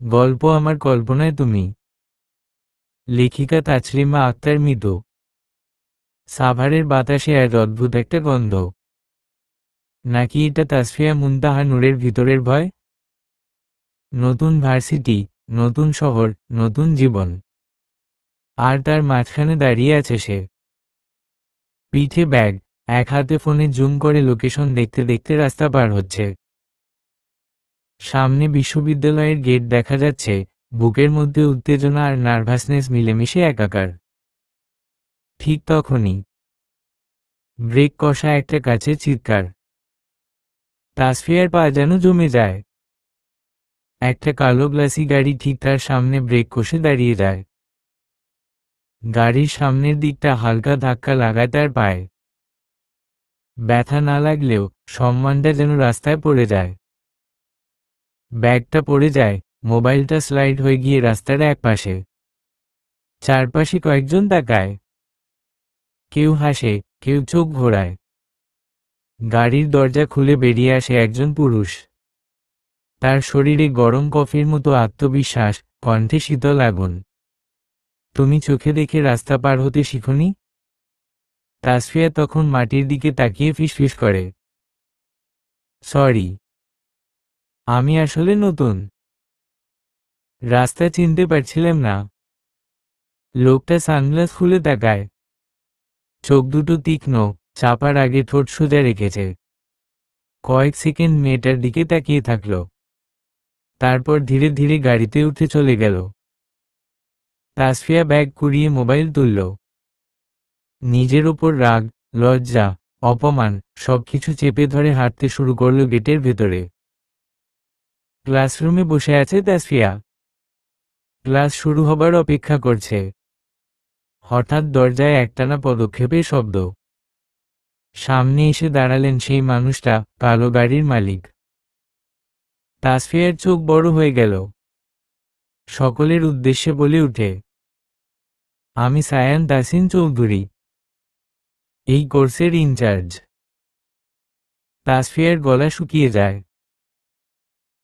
গল্প আমার কল্পনায় তুমি। লেখিকা তাছলিমা আক্তার মৃদু। সাভারের বাতাসে এক অদ্ভুত একটা গন্ধ। নাকি এটা তাসফিয়া মুনতাহা নূরের ভিতরের ভয়? নতুন ভার্সিটি, নতুন শহর, নতুন জীবন। আর তার মাঝখানে দাঁড়িয়ে আছে সে। পিঠে ব্যাগ, এক হাতে ফোনে জুম করে লোকেশন দেখতে দেখতে রাস্তা পার হচ্ছে। সামনে বিশ্ববিদ্যালয়ের গেট দেখা যাচ্ছে, বুকের মধ্যে উত্তেজনা আর নার্ভাসনেস মিলেমিশে একাকার। ঠিক তখনই ব্রেক কষা একটা কাছে চিৎকার। তাসফিয়ার পা যেন জমে যায়। একটা কালো গ্লাসি গাড়ি ঠিক তার সামনে ব্রেক কষে দাঁড়িয়ে যায়। গাড়ির সামনের দিকটা হালকা ধাক্কা লাগায় তার পায়ে। ব্যথা না লাগলেও সম্মানটা যেন রাস্তায় পড়ে যায়। ব্যাগটা পড়ে যায়, মোবাইলটা স্লাইড হয়ে গিয়ে রাস্তার একপাশে। চারপাশে কয়েকজন তাকায়। কেউ হাসে, কেউ চোখ ঘোরায়। গাড়ির দরজা খুলে বেরিয়ে আসে একজন পুরুষ। তার শরীরে গরম কফির মতো আত্মবিশ্বাস, কণ্ঠে শীতল আগুন। তুমি চোখে দেখে রাস্তা পার হতে শিখনি? তাসফিয়া তখন মাটির দিকে তাকিয়ে ফিসফিস করে, সরি, আমি আসলে নতুন। রাস্তা চিনতে পারছিলাম না। লোকটা সানগ্লাস খুলে তাকায়। চোখ দুটো তীক্ষ্ণ, চাপার আগে ঠোঁট সোজা রেখেছে। কয়েক সেকেন্ড মেয়েটার দিকে তাকিয়ে থাকল। তারপর ধীরে ধীরে গাড়িতে উঠে চলে গেল। তাসফিয়া ব্যাগ কুড়িয়ে মোবাইল তুলল। নিজের ওপর রাগ, লজ্জা, অপমান সবকিছু চেপে ধরে হাঁটতে শুরু করল গেটের ভেতরে। ক্লাসরুমে বসে আছে তাসফিয়া। ক্লাস শুরু হবার অপেক্ষা করছে। হঠাৎ দরজায় একটানা পদক্ষেপের শব্দ। সামনে এসে দাঁড়ালেন সেই মানুষটা, কালো গাড়ির মালিক। তাসফিয়ার চোখ বড় হয়ে গেল। সকলের উদ্দেশ্যে বলে উঠে, আমি সায়ান তাসিন চৌধুরী, এই কোর্সের ইনচার্জ। তাসফিয়ার গলা শুকিয়ে যায়।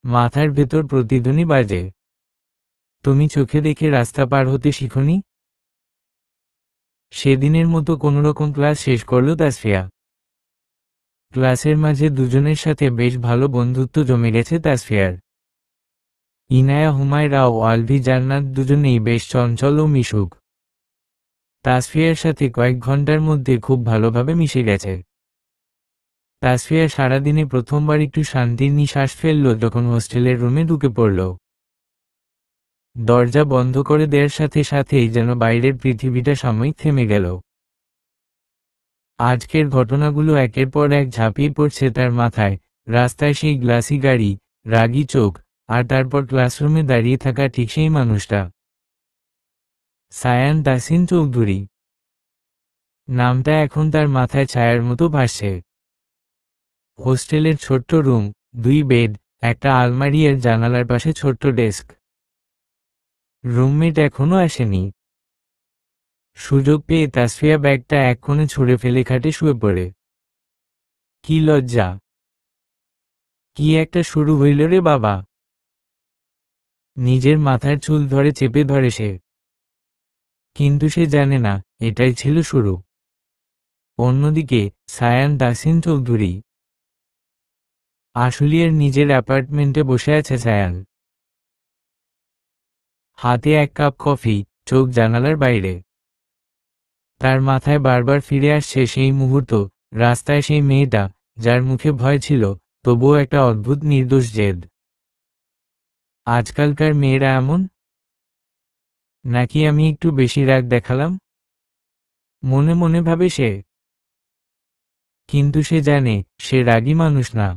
মাথার ভেতর প্রতিধ্বনি বাজে, তুমি চোখে দেখে রাস্তা পার হতে শিখনি? সেদিনের মতো কোনোরকম ক্লাস শেষ করল তাসফিয়া। ক্লাসের মাঝে দুজনের সাথে বেশ ভালো বন্ধুত্ব জমে গেছে তাসফিয়ার। ইনায়া হুমায়রা ও আলভি জান্নাত দুজনেই বেশ চঞ্চল ও মিশুক। তাসফিয়ার সাথে কয়েক ঘন্টার মধ্যে খুব ভালোভাবে মিশে গেছে। তাসফিয়া সারাদিনে প্রথমবার একটু শান্তির নিঃশ্বাস ফেলল যখন হোস্টেলের রুমে ঢুকে পড়ল। দরজা বন্ধ করে দেওয়ার সাথে সাথেই যেন বাইরের পৃথিবীটা সাময়িক থেমে গেল। আজকের ঘটনাগুলো একের পর এক ঝাঁপিয়ে পড়ছে তার মাথায়। রাস্তায় সেই গ্লাসি গাড়ি, রাগী চোখ, আর তারপর ক্লাসরুমে দাঁড়িয়ে থাকা ঠিক সেই মানুষটা, সায়ান তাসিন চৌধুরী। নামটা এখন তার মাথায় ছায়ার মতো ভাসছে। হোস্টেলের ছোট্ট রুম, 2 বেড, একটা আলমারি আর জানালার পাশে ছোট্ট ডেস্ক। রুমমেট এখনো আসেনি। সুযোগ পেয়ে তাসফিয়া ব্যাগটা এক কোণে ছুঁড়ে ফেলে খাটে শুয়ে পড়ে। কি লজ্জা! কি একটা শুরু হইল রে বাবা! নিজের মাথার চুল ধরে চেপে ধরে সে। কিন্তু সে জানে না, এটাই ছিল শুরু। অন্যদিকে সায়ান তাসিন চৌধুরী। আশুলিয়ার নিজের অ্যাপার্টমেন্টে বসে আছে সায়ান। হাতে এক কাপ কফি, চোখ জানালার বাইরে। তার মাথায় বারবার ফিরে আসছে সেই মুহূর্ত, রাস্তায় সেই মেয়েটা, যার মুখে ভয় ছিল, তবুও একটা অদ্ভুত নির্দোষ জেদ। আজকালকার মেয়েরা এমন? নাকি আমি একটু বেশি রাগ দেখালাম? মনে মনে ভাবে সে। কিন্তু সে জানে, সে রাগী মানুষ না।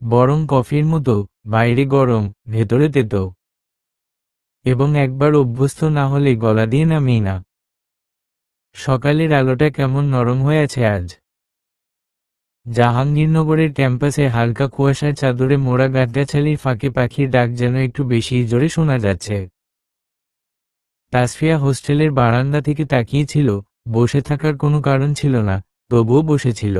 বরং কফির মতো, বাইরে গরম, ভেতরে তেতো। এবং একবার অভ্যস্ত না হলে গলা দিয়ে নামেই না। সকালের আলোটা কেমন নরম হয়ে আছে আজ। জাহাঙ্গীরনগরের ক্যাম্পাসে হালকা কুয়াশার চাদরে মোড়া গাছগাছালির ফাঁকে পাখির ডাক যেন একটু বেশি জোরে শোনা যাচ্ছে। তাসফিয়া হোস্টেলের বারান্দা থেকে তাকিয়েছিল। বসে থাকার কোনো কারণ ছিল না, তবুও বসেছিল।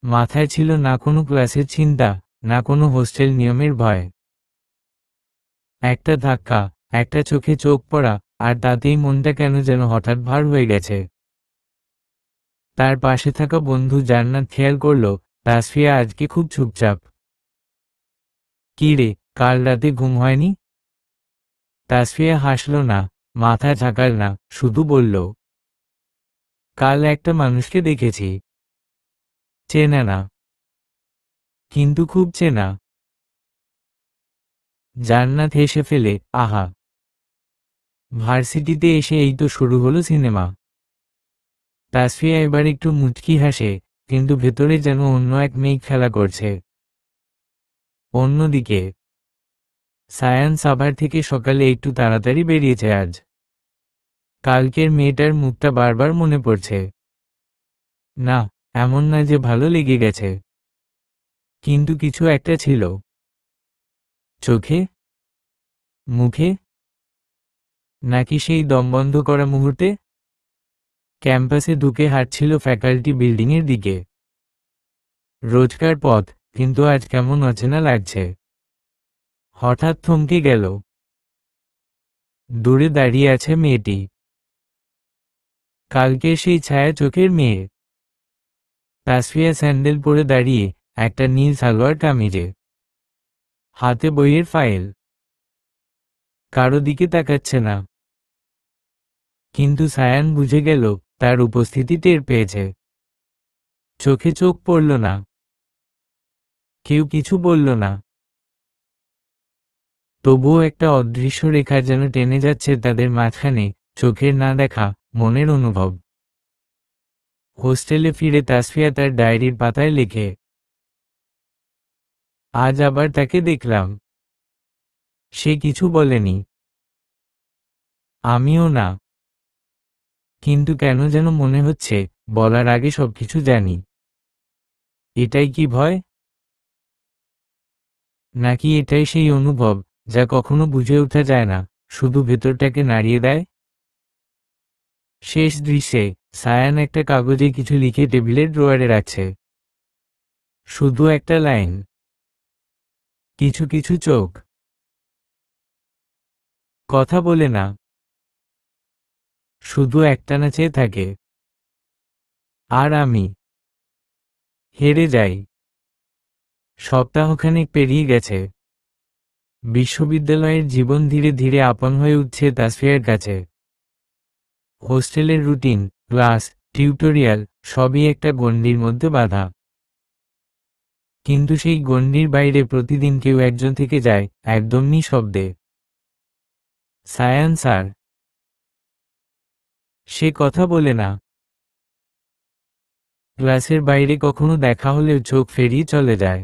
মাথায় ছিল না কোনো ক্লাসের চিন্তা, না কোনো হোস্টেল নিয়মের ভয়। একটা ধাক্কা, একটা চোখে চোখ পড়া, আর তাতেই মনটা কেন যেন হঠাৎ ভার হয়ে গেছে। তার পাশে থাকা বন্ধু জান্নাত খেয়াল করল তাসফিয়া আজকে খুব চুপচাপ। কি রে, কাল রাতে ঘুম হয়নি? তাসফিয়া হাসল না, মাথা ঝাঁকাল না, শুধু বলল, কাল একটা মানুষকে দেখেছি। চেনা না, কিন্তু খুব চেনা। জান্নাত হেসে ফেলে, আহা, ভার্সিটিতে এসে এই তো শুরু হলো সিনেমা। তাসফিয়া এবার একটু মুচকি হাসে, কিন্তু ভেতরে যেন অন্য এক মেঘ খেলা করছে। অন্যদিকে সায়ান সাভার থেকে সকালে একটু তাড়াতাড়ি বেরিয়েছে আজ। কালকের মেয়েটার মুখটা বারবার মনে পড়ছে। না, এমন না যে ভালো লেগে গেছে, কিন্তু কিছু একটা ছিল। চোখে, মুখে, নাকি সেই দমবন্ধ করা মুহূর্তে? ক্যাম্পাসে ঢুকে হাঁটছিল ফ্যাকাল্টি বিল্ডিংয়ের দিকে। রোজকার পথ, কিন্তু আজ কেমন অচেনা লাগছে। হঠাৎ থমকে গেল। দূরে দাঁড়িয়ে আছে মেয়েটি, কালকে সেই ছায়া চোখের মেয়ে। তাসফিয়া স্যান্ডেল পরে দাঁড়িয়ে, একটা নীল সালোয়ার কামিজে, হাতে বইয়ের ফাইল। কারো দিকে তাকাচ্ছে না, কিন্তু সায়ান বুঝে গেল তার উপস্থিতি টের পেয়েছে। চোখে চোখ পড়ল না, কেউ কিছু বলল না, তবুও একটা অদৃশ্য রেখা যেন টেনে যাচ্ছে তাদের মাঝখানে, চোখের না দেখা, মনের অনুভব। হোস্টেলে ফিরে তাসফিয়া তার ডায়েরির পাতায় লেখে, আজ আবার তাকে দেখলাম। সে কিছু বলেনি, আমিও না, কিন্তু কেন যেন মনে হচ্ছে বলার আগে সবকিছু জানি। এটাই কি ভয়, নাকি এটাই সেই অনুভব যা কখনো বুঝে ওঠা যায় না, শুধু ভেতরটাকে নাড়িয়ে দেয়? শেষ দৃশ্যে সায়ান একটা কাগজে কিছু লিখে টেবিলের ড্রয়ারে রাখছে। শুধু একটা লাইন, কিছু কিছু চোখ কথা বলে না, শুধু একটানা চেয়ে থাকে। আর আমি হেরে যাই। সপ্তাহখানেক পেরিয়ে গেছে। বিশ্ববিদ্যালয়ের জীবন ধীরে ধীরে আপন হয়ে উঠছে তাসফিয়ার কাছে। হোস্টেলের রুটিন, ক্লাস, টিউটোরিয়াল, সবই একটা গণ্ডির মধ্যে বাঁধা। কিন্তু সেই গণ্ডির বাইরে প্রতিদিন কেউ একজন থেকে যায়, একদম নিঃশব্দে। সায়ান স্যার। সে কথা বলে না, ক্লাসের বাইরে কখনো দেখা হলেও চোখ ফেরিয়ে চলে যায়।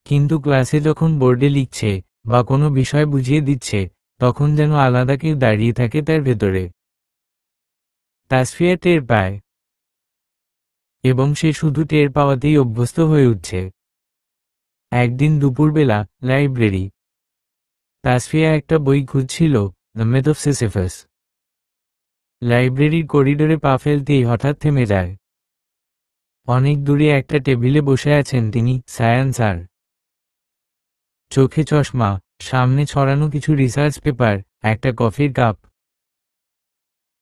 কিন্তু ক্লাসে যখন বোর্ডে লিখছে বা কোনো বিষয় বুঝিয়ে দিচ্ছে, তখন যেন আলাদা কেউ দাঁড়িয়ে থাকে তার ভেতরে। তাসফিয়া টের পায়, এবং সে শুধু টের পাওয়াতেই অভ্যস্ত হয়ে উঠছে। একদিন দুপুরবেলা, লাইব্রেরি। তাসফিয়া একটা বই খুঁজছিল, দ্য মিথ অফ সিসিফাস। লাইব্রেরির করিডোরে পা ফেলতেই হঠাৎ থেমে যায়। অনেক দূরে একটা টেবিলে বসে আছেন তিনি, সায়ান স্যার। চোখে চশমা, সামনে ছড়ানো কিছু রিসার্চ পেপার, একটা কফির কাপ।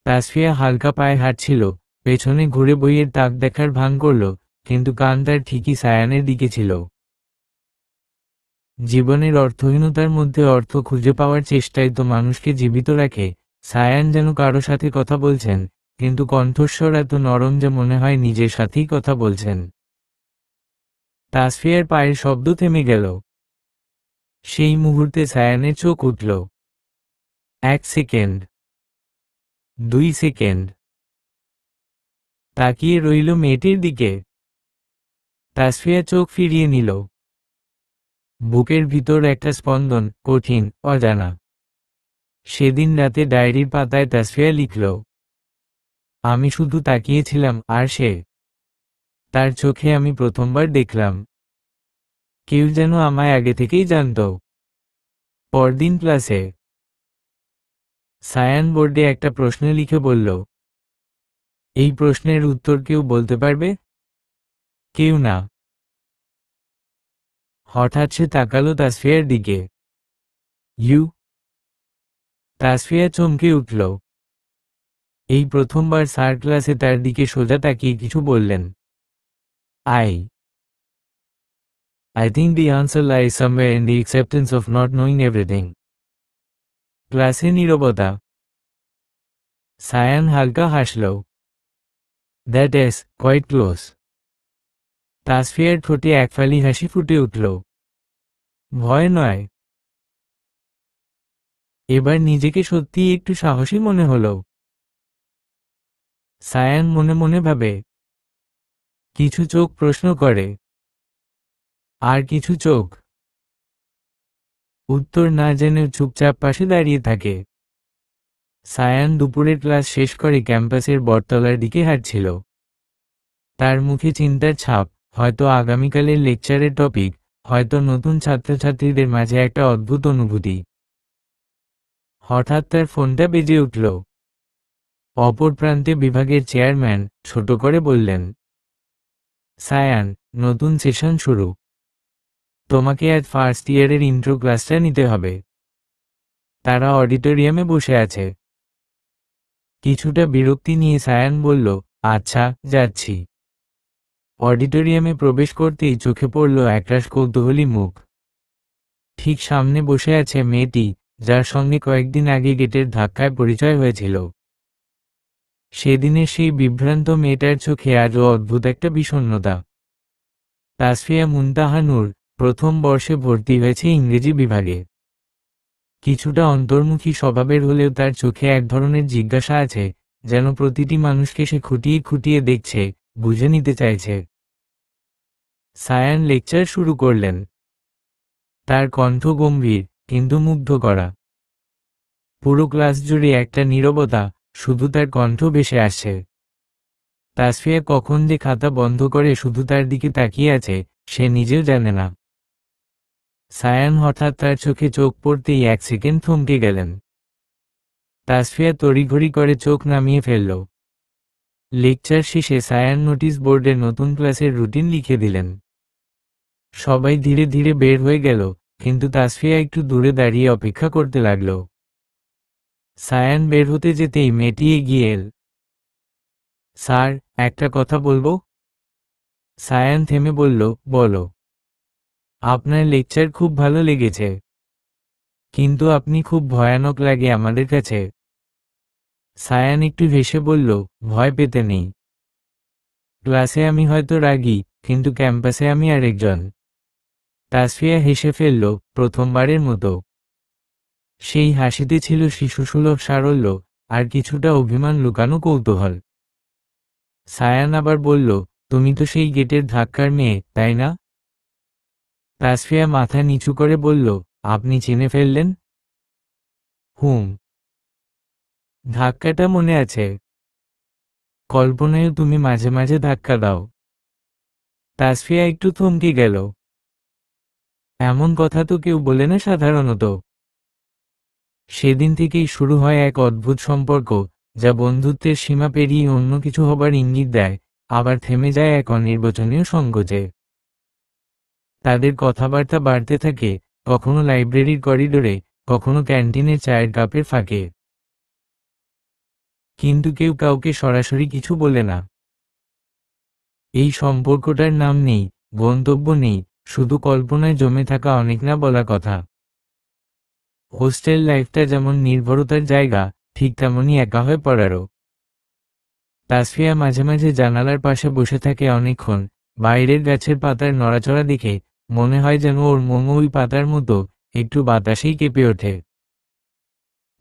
তাসফিয়া হালকা পায়ে হাঁটছিল, পেছনে ঘুরে বইয়ের তাক দেখার ভান করল, কিন্তু কান তার ঠিকই সায়ানের দিকে ছিল। জীবনের অর্থহীনতার মধ্যে অর্থ খুঁজে পাওয়ার চেষ্টায় তো মানুষকে জীবিত রাখে। সায়ান যেন কারো সাথে কথা বলছেন, কিন্তু কণ্ঠস্বর এত নরম যে মনে হয় নিজের সাথেই কথা বলছেন। তাসফিয়ার পায়ের শব্দ থেমে গেল। সেই মুহূর্তে সায়ানের চোখ উঠল। 1 সেকেন্ড, 2 সেকেন্ড। তাকিয়ে রইল মেয়েটির দিকে। তাসফিয়া চোখ ফিরিয়ে নিল। বুকের ভিতর একটা স্পন্দন, কঠিন, অজানা। সেদিন রাতে ডায়েরির পাতায় তাসফিয়া লিখল, আমি শুধু তাকিয়েছিলাম আর সে। তার চোখে আমি প্রথমবার দেখলাম, কেউ যেন আমায় আগে থেকেই জানত। পরদিন ক্লাসে সায়ান বোর্ডে একটা প্রশ্ন লিখে বলল, এই প্রশ্নের উত্তর কেউ বলতে পারবে? কেউ না। হঠাৎ সে তাকালো তাসফিয়ার দিকে। ইউ। তাসফিয়া চমকে উঠল। এই প্রথমবার স্যার ক্লাসে তার দিকে সোজা তাকিয়ে কিছু বললেন। I think the answer lies somewhere in the acceptance of not knowing everything. ক্লাসে নীরবতা। সায়ান হালকা হাসল। That is quite close. তাসফিয়ার ঠোঁটে এক ফালি হাসি ফুটে উঠল। ভয় নয়। এবার নিজেকে সত্যিই একটু সাহসী মনে হলো। সায়ান মনে মনে ভাবে। কিছু চোখ প্রশ্ন করে, আর কিছু চোখ উত্তর না জেনে চুপচাপ পাশে দাঁড়িয়ে থাকে। সায়ান দুপুরের ক্লাস শেষ করে ক্যাম্পাসের বটতলার দিকে হাঁটছিল। তার মুখে চিন্তার ছাপ, হয়তো আগামীকালের লেকচারের টপিক, হয়তো নতুন ছাত্রছাত্রীদের মাঝে একটা অদ্ভুত অনুভূতি। হঠাৎ তার ফোনটা বেজে উঠল। অপর প্রান্তে বিভাগের চেয়ারম্যান ছোট করে বললেন, সায়ান, নতুন সেশন শুরু। তোমাকে আজ ফার্স্ট ইয়ারের ইন্ট্রো ক্লাসটা নিতে হবে। তারা অডিটোরিয়ামে বসে আছে। কিছুটা বিরক্তি নিয়ে সায়ান বলল, আচ্ছা, যাচ্ছি। অডিটোরিয়ামে প্রবেশ করতেই চোখে পড়ল একরাশ কৌতূহলী মুখ। ঠিক সামনে বসে আছে মেয়েটি, যার সঙ্গে কয়েকদিন আগে গেটের ধাক্কায় পরিচয় হয়েছিল। সেদিনের সেই বিভ্রান্ত মেয়েটার চোখে আজও অদ্ভুত একটা বিষণ্ণতা। তাসফিয়া মুনতাহা নূর প্রথম বর্ষে ভর্তি হয়েছে ইংরেজি বিভাগে। কিছুটা অন্তর্মুখী স্বভাবের হলেও তার চোখে এক ধরনের জিজ্ঞাসা আছে, যেন প্রতিটি মানুষকে সে খুঁটিয়ে খুঁটিয়ে দেখছে, বুঝে নিতে চাইছে। সায়ান লেকচার শুরু করলেন। তার কণ্ঠ গম্ভীর, কিন্তু মুগ্ধ করা। পুরো ক্লাস জুড়ে একটা নীরবতা, শুধু তার কণ্ঠ ভেসে আসছে। তাসফিয়া কখন যে খাতা বন্ধ করে শুধু তার দিকে তাকিয়ে আছে, সে নিজেও জানে না। সায়ান হঠাৎ তার চোখে চোখ পড়তেই এক সেকেন্ড থমকে গেলেন। তাসফিয়া তড়িঘড়ি করে চোখ নামিয়ে ফেলল। লেকচার শেষে সায়ান নোটিশ বোর্ডে নতুন ক্লাসের রুটিন লিখে দিলেন। সবাই ধীরে ধীরে বের হয়ে গেল, কিন্তু তাসফিয়া একটু দূরে দাঁড়িয়ে অপেক্ষা করতে লাগল। সায়ান বের হতে যেতেই মেয়েটি এগিয়ে এল। স্যার, একটা কথা বলবো। সায়ান থেমে বলল, বলো। আপনার লেকচার খুব ভালো লেগেছে, কিন্তু আপনি খুব ভয়ানক লাগে আমাদের কাছে। সায়ান একটু হেসে বলল, ভয় পেতে নেই। ক্লাসে আমি হয়তো রাগী, কিন্তু ক্যাম্পাসে আমি আরেকজন। তাসফিয়া হেসে ফেলল, প্রথমবারের মতো। সেই হাসিতে ছিল শিশুসুলভ সারল্য, আর কিছুটা অভিমান লুকানো কৌতূহল। সায়ান আবার বলল, তুমি তো সেই গেটের ধাক্কার মেয়ে, তাই না? তাসফিয়া মাথা নিচু করে বলল, আপনি চিনে ফেললেন? হুম। ধাক্কাটা মনে আছে। কল্পনায়ও তুমি মাঝে মাঝে ধাক্কা দাও। তাসফিয়া একটু থমকে গেল। এমন কথা তো কেউ বলে না সাধারণত। সেদিন থেকেই শুরু হয় এক অদ্ভুত সম্পর্ক, যা বন্ধুত্বের সীমা পেরিয়ে অন্য কিছু হবার ইঙ্গিত দেয়, আবার থেমে যায় এক অনির্বচনীয় সংকোচে। তাদের কথাবার্তা বাড়তে থাকে, কখনো লাইব্রেরির করিডোরে, কখনো ক্যান্টিনের চায়ের কাপের ফাঁকে। কিন্তু কেউ কাউকে সরাসরি কিছু বলে না। এই সম্পর্কটার নাম নেই, গন্তব্য নেই, শুধু কল্পনায় জমে থাকা অনেক না বলা কথা। হোস্টেল লাইফটা যেমন নির্ভরতার জায়গা, ঠিক তেমনই একা হয়ে পড়ারও। তাসফিয়া মাঝে মাঝে জানালার পাশে বসে থাকে অনেকক্ষণ, বাইরের গাছের পাতার নড়াচড়া দেখে মনে হয় যেন ওর মন ওই পাতার মতো একটু বাতাসেই কেঁপে ওঠে।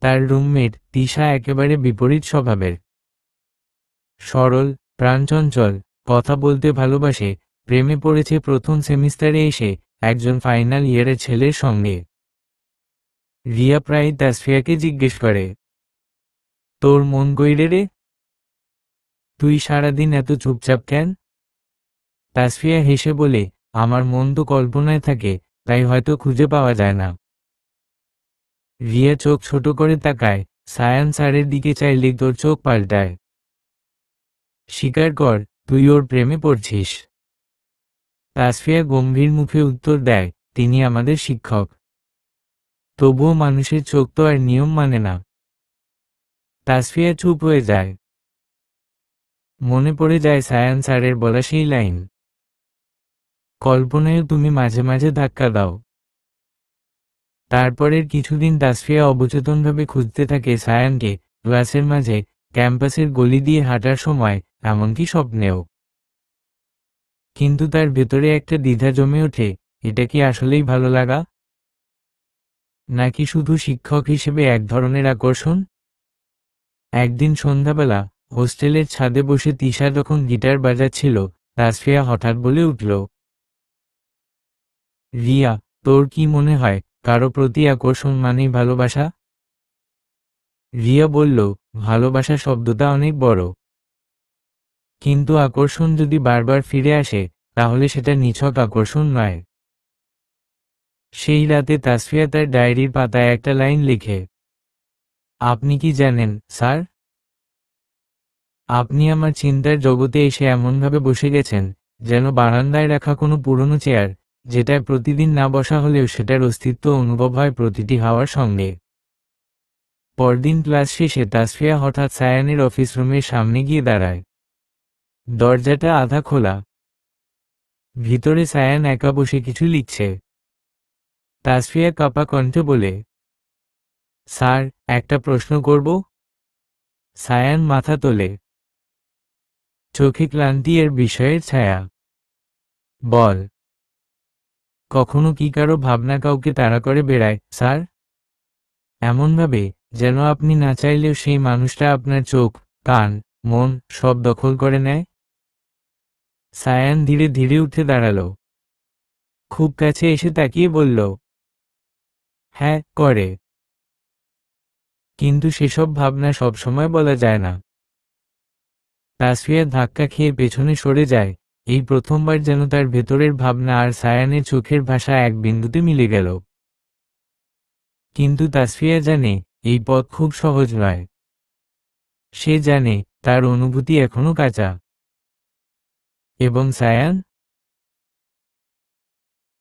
তার রুমমেট তিশা একেবারে বিপরীত স্বভাবের। সরল, প্রাণচঞ্চল, কথা বলতে ভালোবাসে, প্রেমে পড়েছে প্রথম সেমিস্টারে এসে একজন ফাইনাল ইয়ারের ছেলের সঙ্গে। রিয়া প্রায় তাসফিয়াকে জিজ্ঞেস করে, তোর মন কইরে রে? তুই সারাদিন এত চুপচাপ কেন? তাসফিয়া হেসে বলে, আমার মন তো কল্পনায় থাকে, তাই হয়তো খুঁজে পাওয়া যায় না। রিয়া চোখ ছোট করে তাকায়, সায়ান স্যারের দিকে চাইলে তোর চোখ পাল্টায়। স্বীকার কর, তুই ওর প্রেমে পড়ছিস। তাসফিয়া গম্ভীর মুখে উত্তর দেয়, তিনি আমাদের শিক্ষক। তবুও মানুষের চোখ তো আর নিয়ম মানে না। তাসফিয়া চুপ হয়ে যায়। মনে পড়ে যায় সায়ান স্যারের বলা সেই লাইন, কল্পনায়ও তুমি মাঝে মাঝে ধাক্কা দাও। তারপরের কিছুদিন তাসফিয়া অবচেতনভাবে খুঁজতে থাকে সায়ানকে, ক্লাসের মাঝে, ক্যাম্পাসের গলি দিয়ে হাঁটার সময়, এমনকি স্বপ্নেও। কিন্তু তার ভেতরে একটা দ্বিধা জমে ওঠে, এটা কি আসলেই ভালো লাগা, নাকি শুধু শিক্ষক হিসেবে এক ধরনের আকর্ষণ। একদিন সন্ধ্যাবেলা হোস্টেলের ছাদে বসে তিশা যখন গিটার বাজাচ্ছিল, তাসফিয়া হঠাৎ বলে উঠল, রিয়া, তোর কি মনে হয় কারো প্রতি আকর্ষণ মানেই ভালোবাসা? রিয়া বলল, ভালোবাসা শব্দটা অনেক বড়, কিন্তু আকর্ষণ যদি বারবার ফিরে আসে তাহলে সেটা নিছক আকর্ষণ নয়। সেই রাতে তাসফিয়া তার ডায়েরির পাতায় একটা লাইন লিখে, আপনি কি জানেন স্যার, আপনি আমার চিন্তার জগতে এসে এমনভাবে বসে গেছেন যেন বারান্দায় রাখা কোনো পুরনো চেয়ার, যেটায় প্রতিদিন না বসা হলেও সেটার অস্তিত্ব অনুভব হয় প্রতিটি হাওয়ার সঙ্গে। পরদিন ক্লাস শেষে তাসফিয়া হঠাৎ সায়ানের অফিস রুমের সামনে গিয়ে দাঁড়ায়। দরজাটা আধা খোলা। ভিতরে সায়ান একা বসে কিছু লিখছে। তাসফিয়া কাঁপা কণ্ঠে বলে, স্যার, একটা প্রশ্ন করব? সায়ান মাথা তোলে, চোখে ক্লান্তি এর বিষয়ের ছায়া। বল। কখনো কি কারো ভাবনা কাউকে তাড়া করে বেড়ায় স্যার? এমনভাবে যেন আপনি না চাইলেও সেই মানুষটা আপনার চোখ, কান, মন সব দখল করে নেয়। সায়ান ধীরে ধীরে উঠে দাঁড়ালো। খুব কাছে এসে তাকিয়ে বলল, হ্যাঁ, করে। কিন্তু সেসব ভাবনা সবসময় বলা যায় না। তাসফিয়া ধাক্কা খেয়ে পেছনে সরে যায়। এই প্রথমবার যেন তার ভেতরের ভাবনা আর সায়ানের চোখের ভাষা এক বিন্দুতে মিলে গেল। কিন্তু তাসফিয়া জানে এই পথ খুব সহজ নয়। সে জানে তার অনুভূতি এখনো কাঁচা। এবং সায়ান,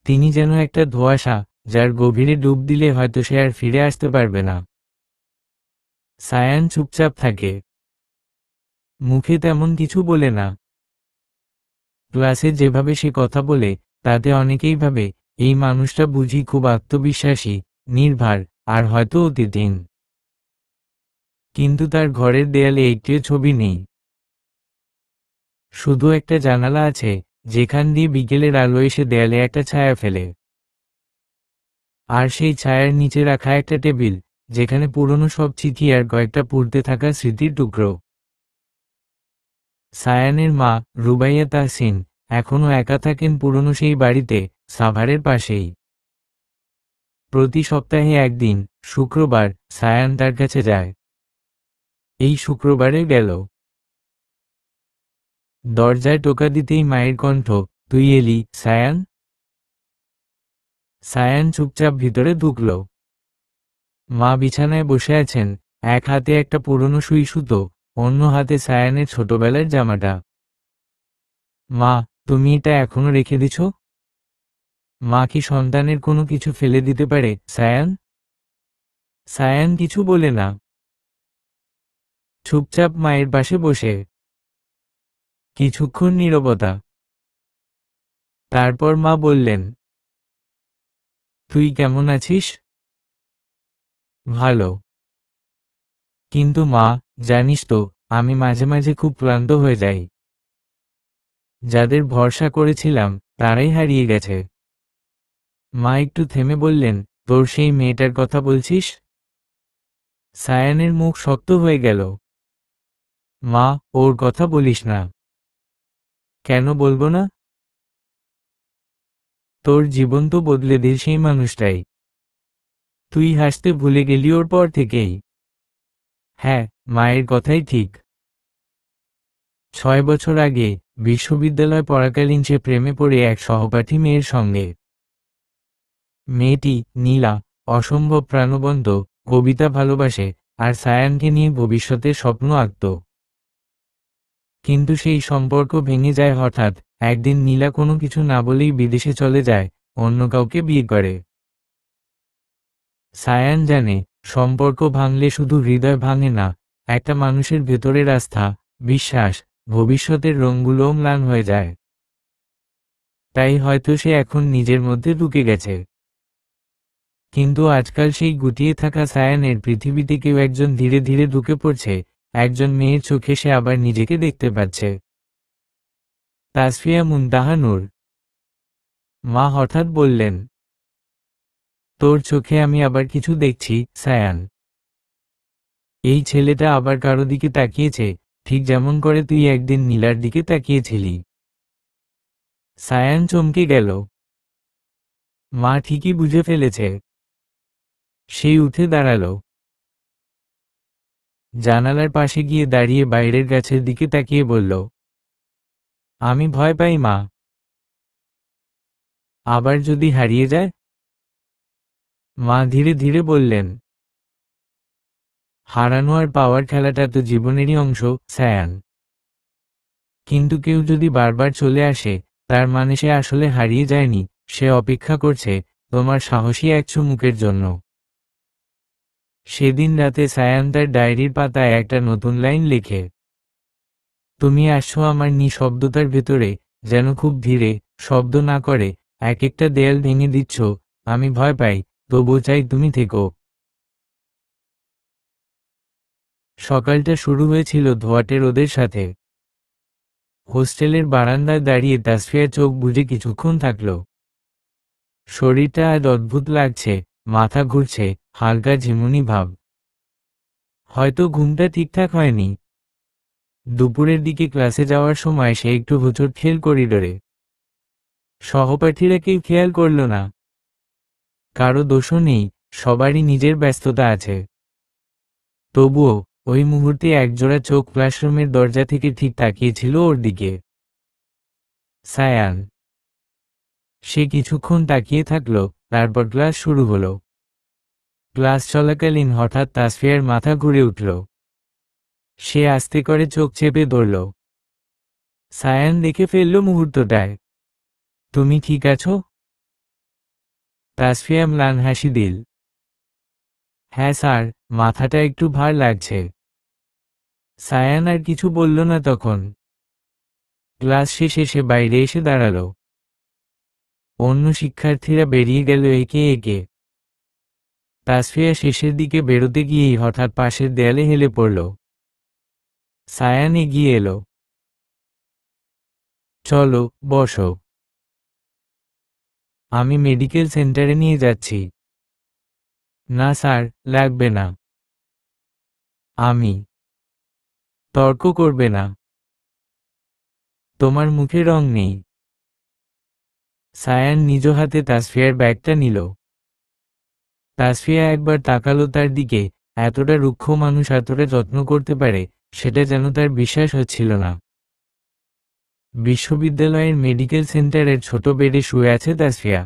তিনি যেন একটা ধোঁয়াশা, যার গভীরে ডুব দিলে হয়তো সে আর ফিরে আসতে পারবে না। সায়ান চুপচাপ থাকে, মুখে তেমন কিছু বলে না। ক্লাসে যেভাবে সে কথা বলে তাতে অনেকেই ভাবে এই মানুষটা বুঝি খুব আত্মবিশ্বাসী, নির্ভার, আর হয়তো অতিথিন। কিন্তু তার ঘরের দেয়ালে একটিও ছবি নেই। শুধু একটা জানালা আছে, যেখান দিয়ে বিকেলের আলো এসে দেয়ালে একটা ছায়া ফেলে। আর সেই ছায়ার নিচে রাখা একটা টেবিল, যেখানে পুরনো সব চিঠি আর কয়েকটা পুড়তে থাকা স্মৃতির টুকরো। সায়ানের মা, রুবাইয়া তাহসিন, এখনও একা থাকেন পুরনো সেই বাড়িতে, সাভারের পাশেই। প্রতি সপ্তাহে একদিন, শুক্রবার, সায়ান তার কাছে যায়। এই শুক্রবারে গেল। দরজায় টোকা দিতেই মায়ের কণ্ঠ, তুই এলি, সায়ান? সায়ান চুপচাপ ভিতরে ঢুকল। মা বিছানায় বসে আছেন, এক হাতে একটা পুরনো সুই সুতো, অন্য হাতে সায়ানের ছোটবেলার জামাটা। মা, তুমি এটা এখনো রেখে দিছ? মা কি সন্তানের কোনো কিছু ফেলে দিতে পারে, সায়ান? সায়ান কিছু বলে না, চুপচাপ মায়ের পাশে বসে। কিছুক্ষণ নীরবতা। তারপর মা বললেন, তুই কেমন আছিস? ভালো। কিন্তু মা, জানিস তো, আমি মাঝে মাঝে খুব ক্লান্ত হয়ে যাই। যাদের ভরসা করেছিলাম তারাই হারিয়ে গেছে। মা একটু থেমে বললেন, তোর সেই মেয়েটার কথা বলছিস? সায়ানের মুখ শক্ত হয়ে গেল। মা, ওর কথা বলিস না। কেন বলবো না? তোর জীবন তো বদলে দিল সেই মানুষটাই। তুই হাসতে ভুলে গেলি ওর পর থেকেই। হ্যাঁ, মায়ের কথাই ঠিক। 6 বছর আগে বিশ্ববিদ্যালয় পড়াকালীন সে প্রেমে পড়ে এক সহপাঠী মেয়ের সঙ্গে। মেয়েটি, নীলা, অসম্ভব প্রাণবন্ত, কবিতা ভালোবাসে, আর সায়ানকে নিয়ে ভবিষ্যতের স্বপ্ন আঁকত। কিন্তু সেই সম্পর্ক ভেঙে যায় হঠাৎ। একদিন নীলা কোনো কিছু না বলেই বিদেশে চলে যায়, অন্য কাউকে বিয়ে করে। সায়ান জানে, সম্পর্ক ভাঙলে শুধু হৃদয় ভাঙে না, একটা মানুষের ভেতরের আস্থা, বিশ্বাস, ভবিষ্যতের রঙগুলোও ম্লান হয়ে যায়। তাই হয়তো সে এখন নিজের মধ্যে ঢুকে গেছে। কিন্তু আজকাল সেই গুটিয়ে থাকা সায়ানের পৃথিবীতে কেউ একজন ধীরে ধীরে ঢুকে পড়ছে। একজন মেয়ের চোখে সে আবার নিজেকে দেখতে পাচ্ছে। তাসফিয়া মুনতাহা নূর। মা হঠাৎ বললেন, তোর চোখে আমি আবার কিছু দেখছি, সায়ান। এই ছেলেটা আবার কারো দিকে তাকিয়েছে, ঠিক যেমন করে তুই একদিন নীলার দিকে তাকিয়েছিলি। সায়ান চমকে গেল। মা ঠিকই বুঝে ফেলেছে। সেই উঠে দাঁড়ালো। জানালার পাশে গিয়ে দাঁড়িয়ে বাইরের গাছের দিকে তাকিয়ে বলল, আমি ভয় পাই মা। আবার যদি হারিয়ে যায়? মা ধীরে ধীরে বললেন, হারানো আর পাওয়ার খেলাটা তো জীবনেরই অংশ, সায়ান। কিন্তু কেউ যদি বারবার চলে আসে, তার মানে সে আসলে হারিয়ে যায়নি, সে অপেক্ষা করছে তোমার সাহসী এক চুমুকের জন্য। সেদিন রাতে সায়ান তার ডায়েরির পাতায় একটা নতুন লাইন লেখে, তুমি আসছো আমার নিঃশব্দতার ভেতরে, যেন খুব ধীরে, শব্দ না করে, এক একটা দেয়াল ভেঙে দিচ্ছ। আমি ভয় পাই, তবু চাই তুমি থেকো। সকালটা শুরু হয়েছিল ধোঁয়াটে রোদের সাথে। হোস্টেলের বারান্দায় দাঁড়িয়ে তাসফিয়া চোখ বুজে কিছুক্ষণ থাকল। শরীরটা আজ অদ্ভুত লাগছে, মাথা ঘুরছে, হালকা ঝিমুনি ভাব। হয়তো ঘুমটা ঠিকঠাক হয়নি। দুপুরের দিকে ক্লাসে যাওয়ার সময় সে একটু হোঁচট খেল করিডোরে। সহপাঠীরা কেউ খেয়াল করল না। কারো দোষও নেই, সবারই নিজের ব্যস্ততা আছে। তবুও ওই মুহূর্তে একজোড়া চোখ ক্লাসরুমের দরজা থেকে ঠিক তাকিয়েছিল ওর দিকে। সায়ান। সে কিছুক্ষণ তাকিয়ে থাকল, তারপর ক্লাস শুরু হলো। ক্লাস চলাকালীন হঠাৎ তাসফিয়ার মাথা ঘুরে উঠল। সে আস্তে করে চোখ চেপে ধরল। সায়ান দেখে ফেলল মুহূর্তটায়। তুমি ঠিক আছো? তাসফিয়া ম্লান হাসি দিল। হ্যাঁ স্যার, মাথাটা একটু ভার লাগছে। সায়ান আর কিছু বলল না তখন। ক্লাস শেষে সে বাইরে এসে দাঁড়াল। অন্য শিক্ষার্থীরা বেরিয়ে গেল একে একে। তাসফিয়া শেষের দিকে বেরোতে গিয়েই হঠাৎ পাশের দেয়ালে হেলে পড়ল। সায়ান এগিয়ে এলো। চলো, বসো। আমি মেডিকেল সেন্টারে নিয়ে যাচ্ছি। না স্যার, লাগবে না। আমি। তর্ক করবে না। তোমার মুখে রং নেই। সায়ান নিজ হাতে তাসফিয়ার ব্যাগটা নিল। তাসফিয়া একবার তাকালো তার দিকে। এতটা রুক্ষ মানুষ এতটা যত্ন করতে পারে, সেটা যেন তার বিশ্বাস হচ্ছিল না। বিশ্ববিদ্যালয়ের মেডিকেল সেন্টারের ছোট বেডে শুয়ে আছে তাসফিয়া।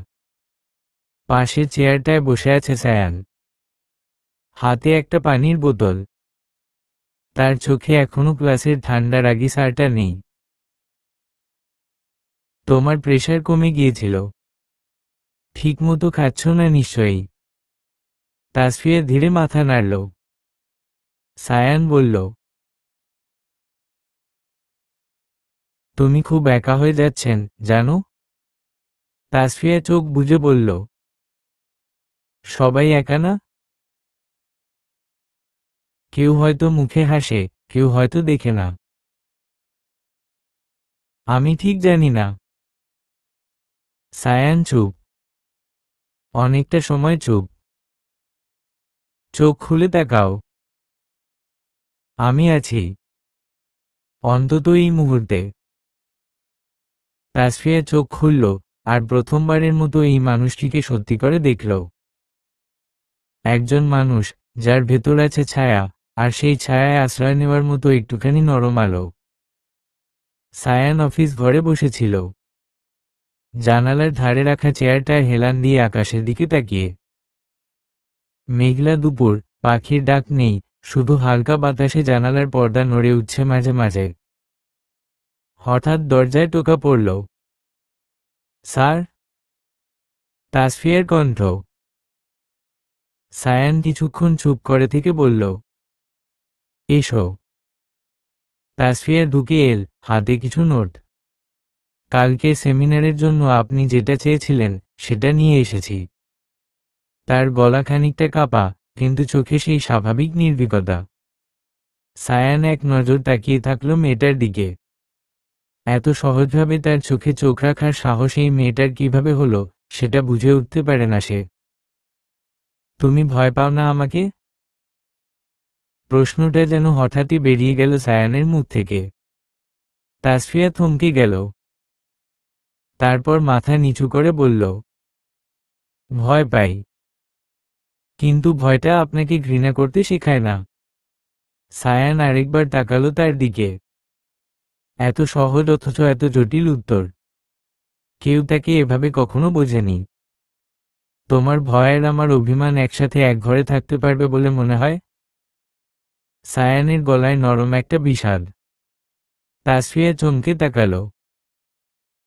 পাশে চেয়ারটায় বসে আছে সায়ান। হাতে একটা পানির বোতল। তার চোখে এখনো ক্লাসের ঠান্ডা রাগী সারটা নেই। তোমার প্রেশার কমে গিয়েছিল। ঠিকমতো খাচ্ছ না নিশ্চয়ই। তাসফিয়া ধীরে মাথা নাড়ল। সায়ান বলল, তুমি খুব একা হয়ে যাচ্ছেন, জানো? তাসফিয়া চোখ বুজে বলল, সবাই একা না? কেউ হয়তো মুখে হাসে, কেউ হয়তো দেখে না। আমি ঠিক জানি না। সায়ান চুপ। অনেকটা সময় চুপ। চোখ খুলে তাকাও। আমি আছি। অন্তত এই মুহূর্তে। তাসফিয়া চোখ খুলল, আর প্রথমবারের মতো এই মানুষটিকে সত্যি করে দেখল। একজন মানুষ, যার ভেতর আছে ছায়া, আর সেই ছায়ায় আশ্রয় নেওয়ার মতো একটুখানি নরম আলো। সায়ান অফিস ঘরে বসেছিল। জানালার ধারে রাখা চেয়ারটায় হেলান দিয়ে আকাশের দিকে তাকিয়ে। মেঘলা দুপুর, পাখির ডাক নেই, শুধু হালকা বাতাসে জানালার পর্দা নড়ে উঠছে মাঝে মাঝে। হঠাৎ দরজায় টোকা পড়ল। স্যার। তাসফিয়ার কণ্ঠ। সায়ান কিছুক্ষণ চুপ করে থেকে বলল, এসো। তাসফিয়া ঢুকে এল, হাতে কিছু নোট। কালকে সেমিনারের জন্য আপনি যেটা চেয়েছিলেন সেটা নিয়ে এসেছি। তার গলা খানিকটা কাঁপা, কিন্তু চোখে সেই স্বাভাবিক নির্ভীকতা। সায়ান এক নজর তাকিয়ে থাকলো মেয়েটার দিকে। এত সহজভাবে তার চোখে চোখ রাখার সাহস এই মেয়েটার কিভাবে হলো সেটা বুঝে উঠতে পারে না সে। তুমি ভয় পাও না আমাকে? প্রশ্নটা যেন হঠাৎই বেরিয়ে গেল সায়ানের মুখ থেকে। তাসফিয়া থমকে গেল। তারপর মাথা নিচু করে বলল, ভয় পাই, কিন্তু ভয়টা আপনাকে ঘৃণা করতে শেখায় না। সায়ান আরেকবার তাকালো তার দিকে। এত সহজ অথচ এত জটিল উত্তর। কেউ তাকে এভাবে কখনো বোঝেনি। তোমার ভয় আর আমার অভিমান একসাথে এক ঘরে থাকতে পারবে বলে মনে হয়? সায়ানের গলায় নরম একটা বিষাদ। তাসফিয়া চমকে তাকালো।